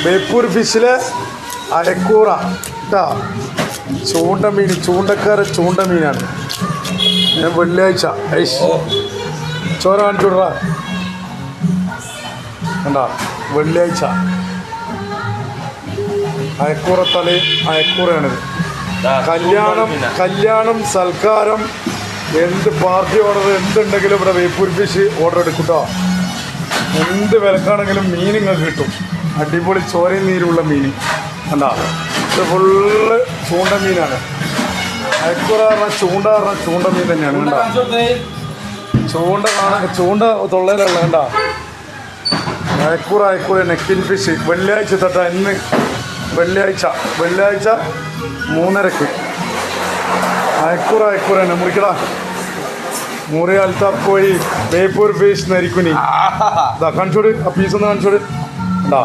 ബേപ്പൂർ ഫിഷിലെ അരക്കൂറ കേട്ടാ. ചൂണ്ടമീൻ, ചൂണ്ടമീനാണ്. ഞാൻ വെള്ളിയാഴ്ച ചോര കാണിച്ചു വിടറാ കണ്ടാ. വെള്ളിയാഴ്ച അയക്കൂറത്തലയും അയക്കൂറയാണിത്. കല്യാണം സൽക്കാരം എന്ത് പാർട്ടി ഓർഡർ എന്തുണ്ടെങ്കിലും ഇവിടെ ബേപ്പൂർ ഫിഷ് ഓർഡർ എടുക്കൂട്ടോ. എന്ത് വിലക്കാണെങ്കിലും മീൻ നിങ്ങൾക്ക് കിട്ടും. അടിപൊളി ചോരയും നീരുള്ള മീൻ കണ്ടാ. ഇത് ഫുള്ള് ചൂണ്ടമീനാണ്. അയക്കൂറ പറഞ്ഞാൽ ചൂണ്ടമീൻ തന്നെയാണ് കണ്ടാ. ചൂണ്ട തൊള്ളയിലുള്ള കണ്ടാ. അയക്കൂറ നെക്കിൻ ഫിഷ് വെള്ളിയാഴ്ച തൊട്ടാ. ഇന്ന് വെള്ളിയാഴ്ച 3:30 അയക്കൂറ തന്നെ മുറിക്കടാ. മുറി അൽത്താപ്പോയി ബേപ്പൂർ ഫിഷ് നരിക്കുനി. ഇതാ കാണിച്ചോട്, ആ പീസൊന്ന് കാണിച്ചോട്. ഉണ്ടാ